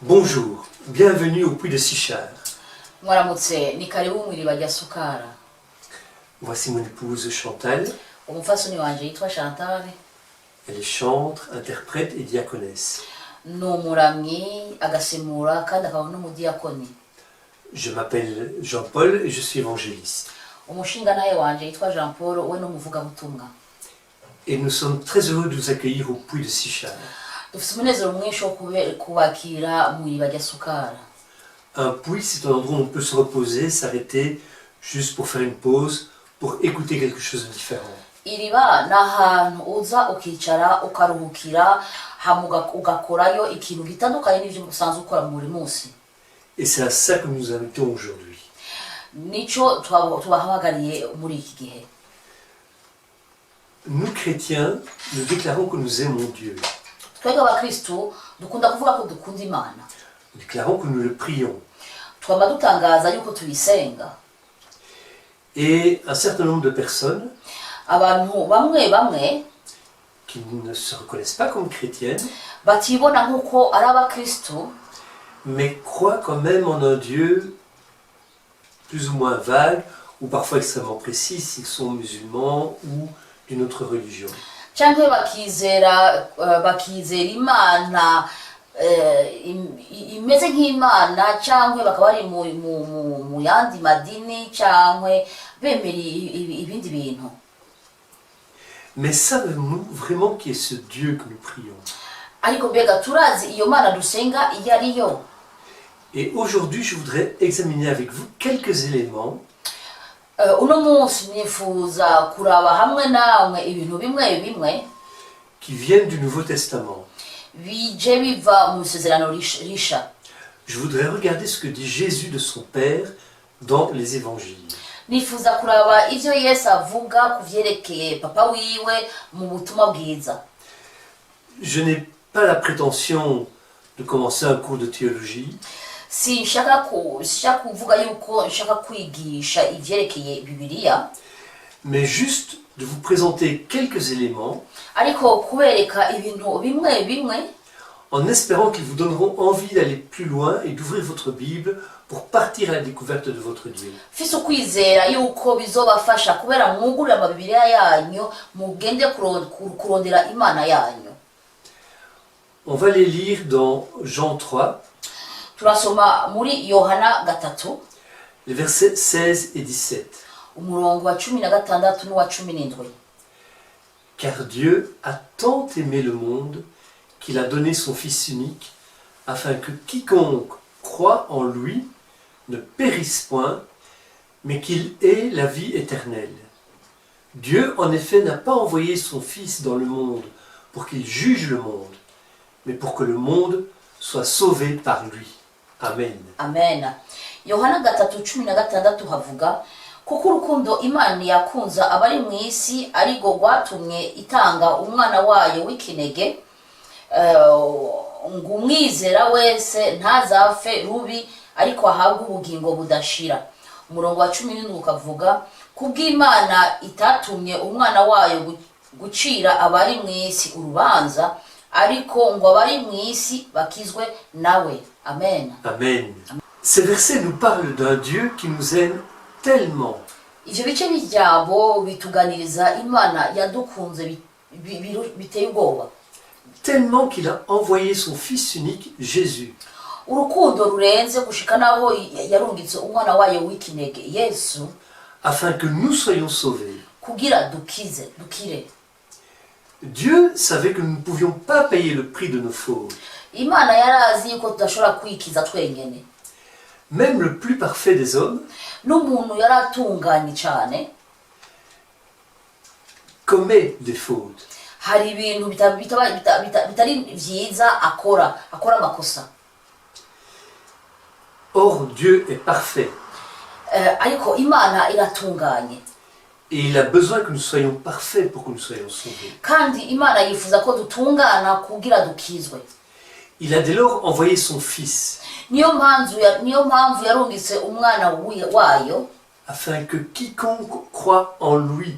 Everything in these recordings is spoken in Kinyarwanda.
Bonjour, bienvenue au Puy de Sichar. Mwaramutse ni karibu mu iriba rya Sukara. Voici mon épouse Chantal. Umufasoni wanje yitwa Chantal. Elle est chantre, interprète et diaconesse. N'umuramyi agasemura kandi akaba n'umudiyakoni. Je m'appelle Jean-Paul et je suis évangéliste. Umushingantahe wanje yitwa Jean Paul we n'umuvugabutumwa. Et nous sommes très heureux de vous accueillir au Puy de Sichar. Dufite umunezero mwinshi wo kubakira mu iriba rya Sukara. Un puits, c'est un endroit où on peut se reposer, s'arrêter, juste pour faire une pause, pour écouter quelque chose de différent. Iriba n'ahantu uza ukicara ukaruhukira hamuga ugakorayo ikintu gitandukanye n'ivyo usanzwe ukora buri munsi. Et c'est à ça que nous nous invitons aujourd'hui. Nico tubahamagariye muri iki gihe. Nous chrétiens, nous déclarons que nous aimons Dieu. Twebwe abakristo dukunda kuvuga ko dukunda Imana. Nous déclarons que nous le prions. Twama dutangaza yuko tuyisenga. Et un certain nombre de personnes Abantu bamwe qui ne se reconnaissent pas comme chrétiennes, batibona nkuko ari abakristo, mais croient quand même en un Dieu plus ou moins vague, ou parfois extrêmement précis, s'ils sont musulmans ou d'une autre religion. canke bakizera Imana imeze nk'Imana, canke bakaba bari mu yandi madini, canke bemera ibindi bintu. Mais savons-nous vraiment qui est ce Dieu que nous prions? Ariko mbega turazi iyo Mana dusenga iyo ariyo? Et aujourd'hui, je voudrais examiner avec vous quelques éléments Uno munsi nifuza kuraba hamwe namwe ibintu bimwe qui viennent du Nouveau Testament. bije biva mu isezerano risha. Je voudrais regarder ce que dit Jésus de son Père dans les évangiles. Nifuza kuraba ivyo Yesu avuga kuvyerekeye papa wiwe mu butumwa bwiza. Je n'ai pas la prétention de commencer un cours de théologie. Sinshaka kuvuga yuko nshaka kwigisha ivyerekeye Bibiliya, mais juste de vous présenter quelques éléments ariko kubereka ibintu bimwe en espérant qu'ils vous donneront envie d'aller plus loin et d'ouvrir votre Bible pour partir à la découverte de votre Dieu. Fise ukwizera yuko bizobafasha kubera mwugurira amabibiliya yanyu mugende kurondera Imana yanyu. On va les lire dans Jean 3, Turasoma muri Yohana 3 les versets 16 et 17. umurongo wa 16 n'uwa 17. Car Dieu a tant aimé le monde qu'il a donné son Fils unique, afin que quiconque croit en lui ne périsse point, mais qu'il ait la vie éternelle. Dieu, en effet, n'a pas envoyé son Fils dans le monde pour qu'il juge le monde, mais pour que le monde soit sauvé par lui. Amen. Amen. Yohana 3:16 havuga kuko urukundo Imana yakunza abari mu isi arigo gwatumye itanga umwana wayo w'ikinege ngo umwizera wese ntazapfe rubi ariko ahabwe ubugingo budashira. Umurongo wa 17 ukavuga kubw'Imana itatumye umwana wayo gucira abari mu isi urubanza ariko ngo abari mu isi bakizwe nawe. Amen. Amen. Ces versets nous parlent d'un Dieu qui nous aime tellement. Ivyo bice bijyabo bituganiriza Imana yadukunze biteye ubwoba. Tellement qu'il a envoyé son Fils unique, Jésus. Urukundo rurenze gushika naho yarungitse umwana wayo w'ikinege Yesu, afin que nous soyons sauvés. kugira dukire. Dieu savait que nous ne pouvions pas payer le prix de nos fautes. Imana yarazi yuko tudashobora kwikiza twenyene. Même le plus parfait des hommes N'umuntu yaratunganye cyane commet des fautes. hari ibintu bitari vyiza akora amakosa. Or, Dieu est parfait. Ariko Imana iratunganye. Et il a besoin que nous soyons parfaits pour que nous soyons sauvés. Kandi Imana yifuza ko dutungana kugira dukizwe. Il a dès lors envoyé son Fils. Niyo mpamvu yarungitse umwana wayo afin que quiconque croit en lui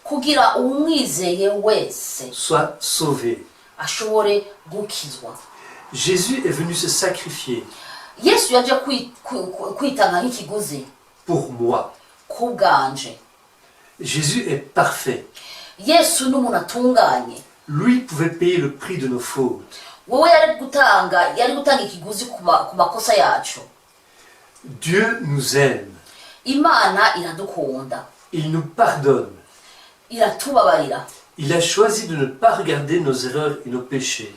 kugira umwizeye wese soit sauvé. ashobore gukizwa. Jésus est venu se sacrifier yesu yaje kwitanga nk'ikiguzi pour moi. ku bwanje. Jésus est parfait. Yesu ni umuntu atunganye. Lui pouvait payer le prix de nos fautes. Wowe yari gutanga ikiguzi ku makosa yacu. Dieu nous aime. Imana iradukunda. Il nous pardonne. Iratubabarira. Il a choisi de ne pas regarder nos erreurs et nos péchés.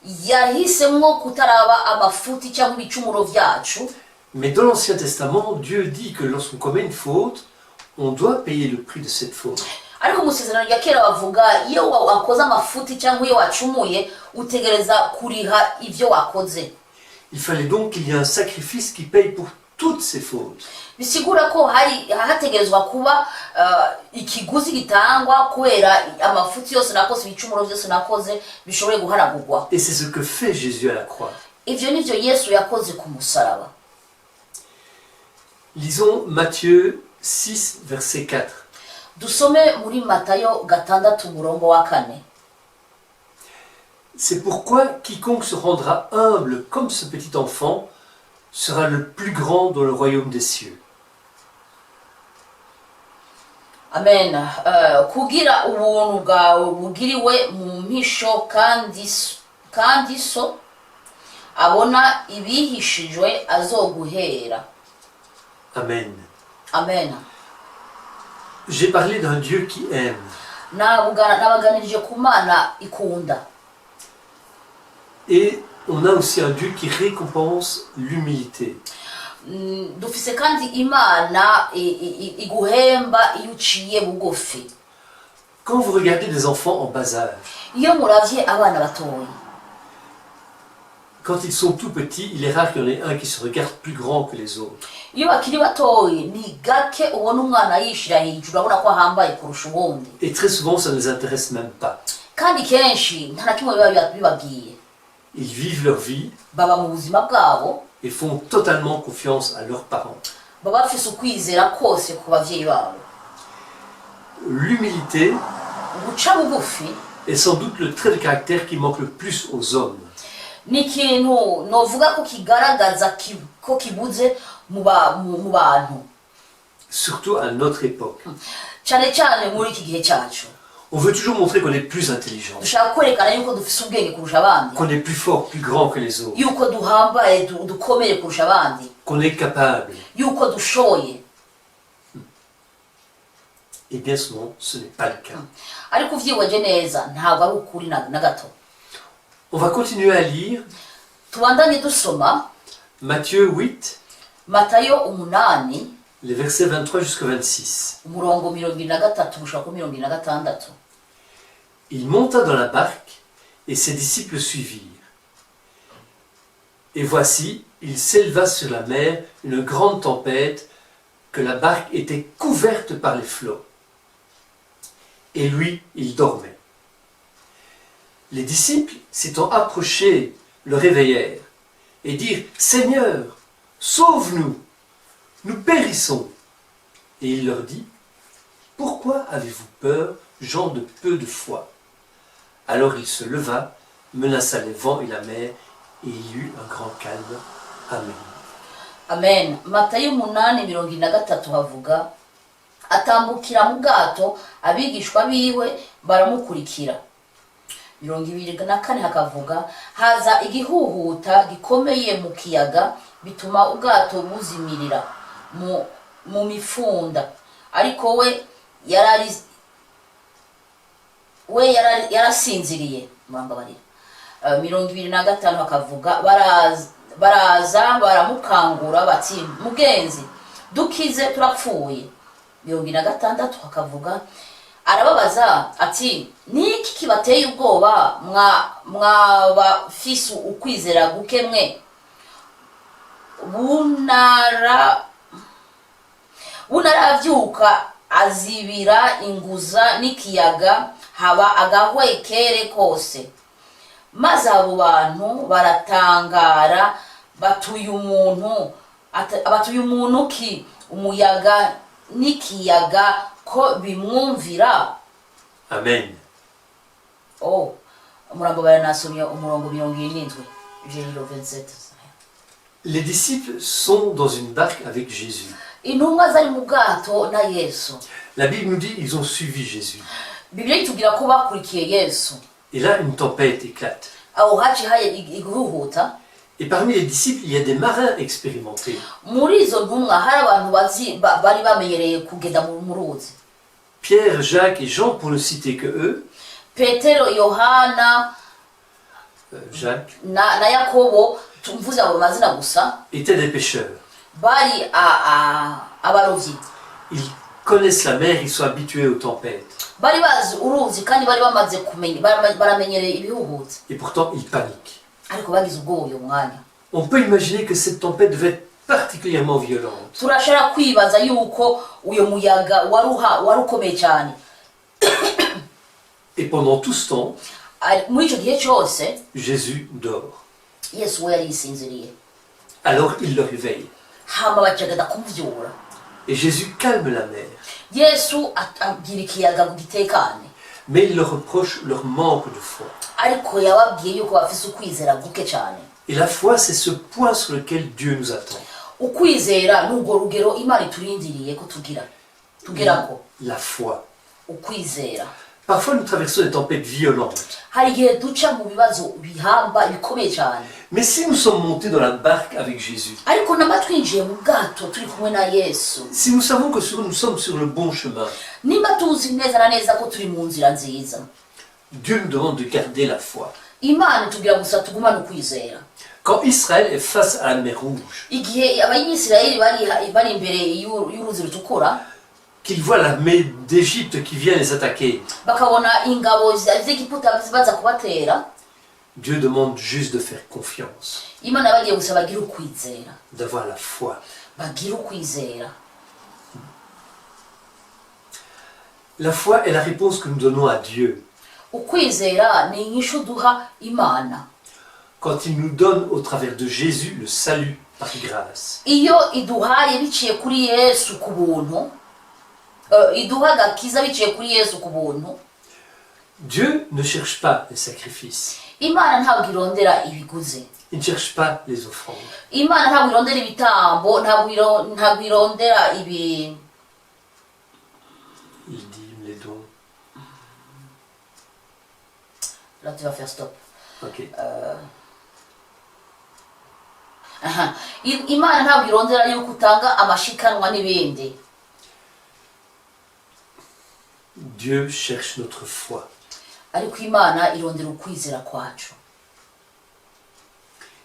Yahisemo kutaraba amafuti cyangwa ibicumuro vyacu. Mais dans l'Ancien Testament, Dieu dit que lorsqu'on commet une faute, on doit payer le prix de cette faute. Ariko mu isezerano rya kera bavuga iyo wakoze amafuti cyangwa iyo wacumuye utegereza kuriha ivyo wakoze. Il fallait donc qu'il y ait un sacrifice qui paye pour toutes ces fautes. Bisigura ko hategerezwa kuba ikiguzi gitangwa kubera amafuti yose nakoze, ibicumuro byose nakoze bishobore guharagurwa. Et c'est ce que fait Jésus à la croix. Ivyo nivyo Yesu yakoze ku musaraba. Lisons Matthieu 6, verset 4. Dusome muri Matayo 6:4. C'est pourquoi quiconque se rendra humble comme ce petit enfant sera le plus grand dans le royaume des cieux. Amen. Kugira ubuntu bwawe bugiriwe mu mpisho kandi so abona ibihishijwe azoguhera. Amen. Amen. J'ai parlé d'un Dieu qui aime. Nabaganirije ku Mana ikunda. Et on a aussi un Dieu qui récompense l'humilité. Dufise kandi Imana iguhemba iyo uciye bugufi. Quand vous regardez des enfants en bas âge, Iyo muravye abana batoyi, quand ils sont tout petits, il est rare qu'il y en ait un qui se regarde plus grand que les autres. iyo bakiri batoyi ni gake ubona umwana yishira hejuru abona ko ahambaye kurusha ubundi. Et très souvent, ça ne les intéresse même pas. Kandi kenshi nta na kimwe bibagiye. Ils vivent leur vie Baba mu buzima bwabo, et font totalement confiance à leurs parents. baba bafise ukwizera kose ku bavyeyi babo. L'humilité Guca bugufi est sans doute le trait de caractère qui manque le plus aux hommes. ni ikintu novuga ko kigaragaza ko kibuze mu bantu, Surtout à notre époque. cyane cyane muri iki gihe cyacu. On veut toujours montrer qu'on est plus intelligent, Dushaka kwerekana yuko dufise ubwenge kurusha abandi, qu'on est plus fort, plus grand que les autres, yuko duhambaye dukomeye kurusha abandi, qu'on est capable. yuko dushoboye. Et bien souvent, ce n'est pas le cas. Ariko uvyibaje neza ntabwo ari ukuri na gato. On va continuer à lire Tubandanye dusoma Matthieu 8, Matayo 8 les versets 23 jusqu'à 26. umurongo 23 gushika kuri 26. Il monta dans la barque et ses disciples suivirent. Et voici, il s'éleva sur la mer une grande tempête, que la barque était couverte par les flots. Et lui, il dormait. Les disciples, s'étant approchés, le réveillèrent et dirent « Seigneur, sauve-nous, nous périssons !» Et il leur dit « Pourquoi avez-vous peur, gens de peu de foi ?» Alors il se leva, menaça les vents et la mer, et il y eut un grand calme. Amen. Amen. Matayo 8:23 havuga, atambukira mu bwato, abigishwa biwe baramukurikira. 24 hakavuga, haza igihuhuta gikomeye mu kiyaga, bituma ubwato buzimirira mu mifunda. Ariko we yarasinziriye. Murambabarira. 25 hakavuga, baraza baramukangura bati mugenzi dukize turapfuye. 26 hakavuga, arababaza ati niki kibateye ubwoba mwabafise ukwizera guke mwe? Bunaravyuka azibira inguza n'ikiyaga, haba agahwekere kose. Maze abo bantu baratangara batuye umuntu ki umuyaga n'ikiyaga ko bimwumvira. Amen. Umurongo baranasomye umurongo 27. J'ai lu le 27. Les disciples sont dans une barque avec Jésus. Intumwa zari mu bwato na Yesu. La Bible nous dit qu'ils ont suivi Jésus. Bibiliya itubwira ko bakurikiye Yesu. Et là, une tempête éclate. Aho haciye iguhuta. Et parmi les disciples, il y a des marins expérimentés. Muri izo ntumwa hari abantu bari bamenyereye kugenda mu ruzi. Pierre, Jacques et Jean, pour ne citer que eux. Petero, Yohana, Jacques, na Yakobo, tumvuze abo mazina gusa, étaient des pêcheurs. bari abarovyi. Ils connaissent la mer, ils sont habitués aux tempêtes. Bari bazi uruzi kandi bari bamaze kumenya baramenyereye ibihuhutse. Et pourtant, ils paniquent. Ariko bagize ubwoba uyo mwanya. On peut imaginer que cette tempête devait être particulièrement violente. Turashobora kwibaza yuko uyo muyaga wari ukomeye cyane. Et pendant tout ce temps, Muri icyo gihe cyose Jésus dort. Yesu we yari yisinziriye. Alors il le réveille. Hama bacagada kumuvyura. Et Jésus calme la mer. Yesu abwira ikiyaga ngo gitekane. Mais il leur reproche leur manque de foi. Ariko yababwiye yuko bafise ukwizera guke cyane. Et la foi, c'est ce point sur lequel Dieu nous attend. Ukwizera n'urwo rugero Imana iturindiriye ko tugirako. La foi. Ukwizera. Parfois, nous traversons des tempêtes violentes. Hari igihe duca mu bibazo bihamba bikomeye cyane. Mais si nous sommes montés dans la barque avec Jésus, Ariko nama twinjiye mu bwato turi kumwe na Yesu. si nous savons que nous sommes sur le bon chemin, Nimba tuzi neza na neza ko turi mu nzira nziza. Dieu nous demande de garder la foi. Imana itubwira gusa tugumane ukwizera. Quand Israël est face à la mer Rouge, Igihe abayisirayeli bari imbere y'uruzi rutukura, qu'ils voient l'armée d'Égypte qui vient les attaquer, bakabona ingabo z'Egiputa zibaza kubatera, Dieu demande juste de faire confiance, Imana bagiye gusa bagira ukwizera. d'avoir la foi. Bagira ukwizera. La foi est la réponse que nous donnons à Dieu Ukwizera ni inyishu duha Imana. quand il nous donne au travers de Jésus le salut par grâce. Iyo iduhaye biciye kuri Yesu ku buntu, iduha agakiza biciye kuri Yesu ku buntu, Dieu ne cherche pas les sacrifices, Imana ntabwo irondera ibiguzi. il ne cherche pas les offrandes. Imana ntabwo irondera ibitambo, ntabwo irondera ibi Il dit les dons. Là tu vas faire stop. Ok. Imana ntabwo irondera yuko utanga amashikanwa n'ibindi. Dieu cherche notre foi. Ariko Imana irondera ukwizera kwacu.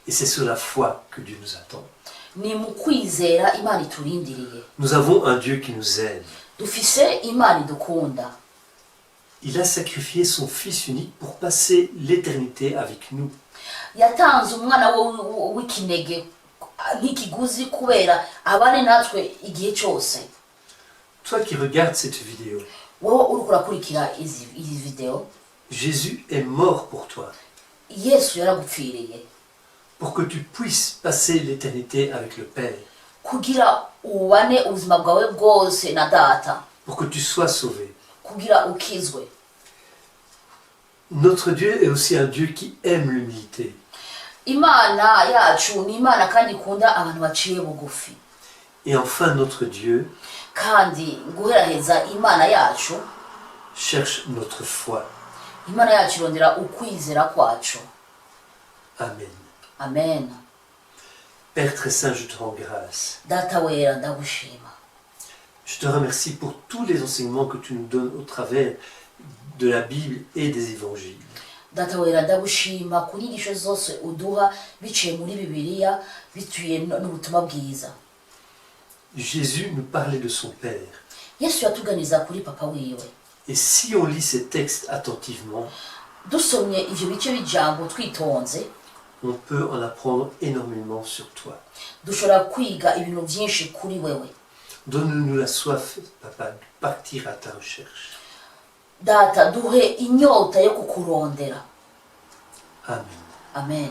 Et c'est sur la foi que Dieu nous attend. Ni mu kwizera Imana iturindiriye. Nous avons un Dieu qui nous aime. Dufise Imana idukunda. Il a sacrifié son Fils unique pour passer l'éternité avec nous. Yatanze umwana w'ikinege nk'ikiguzi kubera abane natwe igihe cyose. Toi qui regardes cette vidéo, Wowe uriko urakurikira izi video, Jésus est mort pour toi, Yesu yaragupfiriye pour que tu puisses passer l'éternité avec le Père, kugira ubane ubuzima bwawe bwose na Data, pour que tu sois sauvé. kugira ukizwe. Notre Dieu est aussi un Dieu qui aime l'humilité. Imana yacu ni Imana kandi ikunda abantu baciye bugufi. Et enfin, notre Dieu Kandi guheraheza Imana yacu, cherche notre foi. Imana yacu irondera ukwizera kwacu. Amen. Amen. Père très saint, je te rends grâce. Data wera ndagushima. Je te remercie pour tous les enseignements que tu nous donnes au travers de la Bible et des évangiles. Data wera ndagushima ku nyigisho zose uduha biciye muri Bibiliya bituye n'ubutumwa bwiza. Jésus nous parlait de son Père. Yesu yatuganiza kuri papa wiwe. Et si on lit ces textes attentivement, Dusomye ivyo bice bijambo twitonze, on peut en apprendre énormément sur toi. dushobora kwiga ibintu byinshi kuri wewe. Donne-nous la soif, Papa, de partir à ta recherche. Data duhe inyota yo kukurondera. Amen. Amen.